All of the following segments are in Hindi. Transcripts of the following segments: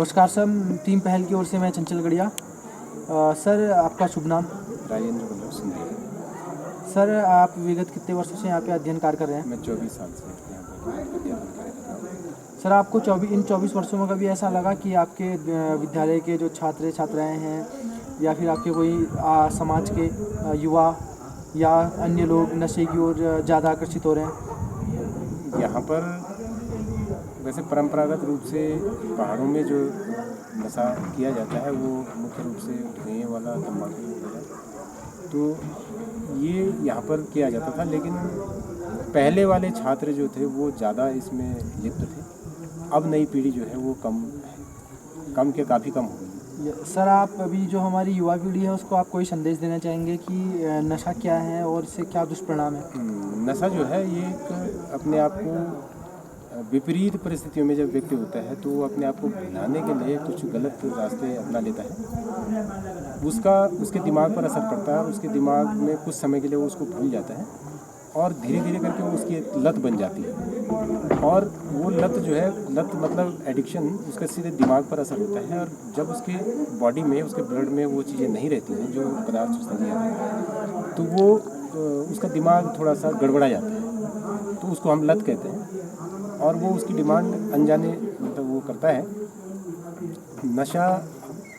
नमस्कार सर, टीम पहल की ओर से मैं चंचल गढ़िया। सर आपका शुभ नाम? राजेंद्र वल्लभ सिंह। सर आप विगत कितने वर्षों से यहाँ पे अध्ययन कार्य कर रहे हैं? मैं 24 साल से यहाँ पर अध्ययन कार्य कर रहा हूँ। सर आपको इन 24 वर्षों में कभी ऐसा लगा कि आपके विद्यालय के जो छात्र छात्राएं हैं या फिर आपके कोई समाज के युवा या अन्य लोग नशे की ओर ज़्यादा आकर्षित हो रहे हैं? यहाँ पर वैसे परंपरागत रूप से पहाड़ों में जो नशा किया जाता है वो मुख्य रूप से धुएं वाला तंबाकू वगैरह, तो ये यहाँ पर किया जाता था। लेकिन पहले वाले छात्र जो थे वो ज़्यादा इसमें लिप्त थे। अब नई पीढ़ी जो है वो कम के काफ़ी कम हो गई। सर आप अभी जो हमारी युवा पीढ़ी है उसको आप कोई संदेश देना चाहेंगे कि नशा क्या है और इससे क्या दुष्परिणाम है? नशा जो है ये एक अपने आप को विपरीत परिस्थितियों में जब व्यक्ति होता है तो वो अपने आप को भुलाने के लिए कुछ गलत रास्ते अपना लेता है। उसके दिमाग पर असर पड़ता है, उसके दिमाग में कुछ समय के लिए वो उसको भूल जाता है और धीरे धीरे करके वो उसकी लत बन जाती है। और वो लत जो है, लत मतलब एडिक्शन, उसका सीधे दिमाग पर असर होता है। और जब उसके बॉडी में, उसके ब्लड में वो चीज़ें नहीं रहती हैं जो पदार्थ उसने लिया है, तो वो उसका दिमाग थोड़ा सा गड़बड़ा जाता है, तो उसको हम लत कहते हैं। और वो उसकी डिमांड अनजाने मतलब वो करता है। नशा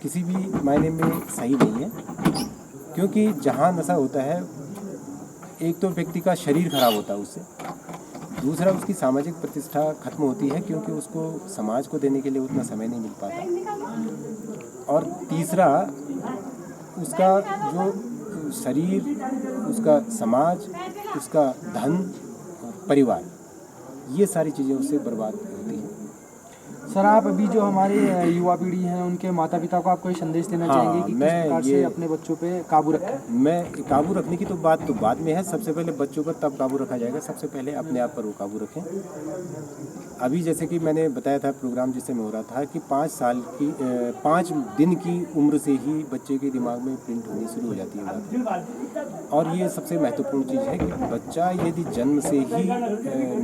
किसी भी मायने में सही नहीं है, क्योंकि जहाँ नशा होता है एक तो व्यक्ति का शरीर खराब होता है उससे, दूसरा उसकी सामाजिक प्रतिष्ठा खत्म होती है क्योंकि उसको समाज को देने के लिए उतना समय नहीं मिल पाता, और तीसरा उसका जो शरीर, उसका समाज, उसका धन, परिवार, ये सारी चीज़ें उससे बर्बाद होती हैं। सर आप अभी जो हमारे युवा पीढ़ी है उनके माता पिता को आप कोई संदेश देना चाहेंगे कि किस प्रकार से अपने बच्चों पे काबू रखें? मैं काबू रखने की तो बाद में है। सबसे पहले बच्चों पर तब काबू रखा जाएगा, सबसे पहले अपने आप पर वो काबू रखें। अभी जैसे कि मैंने बताया था प्रोग्राम जिससे में हो रहा था कि 5 दिन की उम्र से ही बच्चे के दिमाग में प्रिंट होनी शुरू हो जाती है बात। और ये सबसे महत्वपूर्ण चीज़ है कि बच्चा यदि जन्म से ही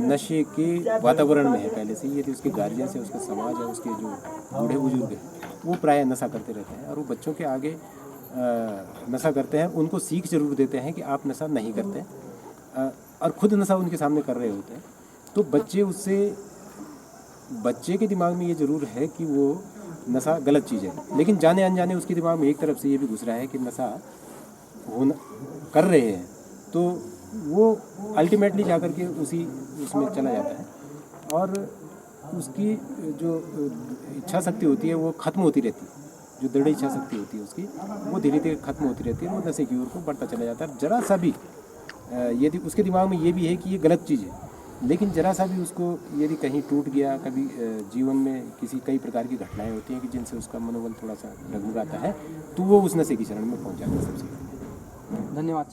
नशे के वातावरण में है, पहले से ही, यदि उसके गार्जियन से, उसका समाज है, उसके जो बूढ़े बुजुर्ग हैं वो प्रायः नशा करते रहते हैं और वो बच्चों के आगे नशा करते हैं, उनको सीख जरूर देते हैं कि आप नशा नहीं करते, और खुद नशा उनके सामने कर रहे होते हैं, तो बच्चे के दिमाग में ये ज़रूर है कि वो नशा गलत चीज़ है। लेकिन जाने अनजाने उसके दिमाग में एक तरफ से ये भी घुस रहा है कि नशा कर रहे हैं, तो वो अल्टीमेटली जाकर के उसमें चला जाता है और उसकी जो इच्छा शक्ति होती है वो ख़त्म होती रहती है। जो दृढ़ इच्छा शक्ति होती है उसकी, वो धीरे धीरे खत्म होती रहती है, वो नशे की ओर को बढ़ता चला जाता है। जरा सा भी यदि उसके दिमाग में ये भी है कि ये गलत चीज़ है, लेकिन जरा सा भी उसको यदि कहीं टूट गया, कभी जीवन में कई प्रकार की घटनाएं होती हैं कि जिनसे उसका मनोबल थोड़ा सा डगमगाता है, तो वो उस नशे की शरण में पहुंच जाता है सबसे। धन्यवाद।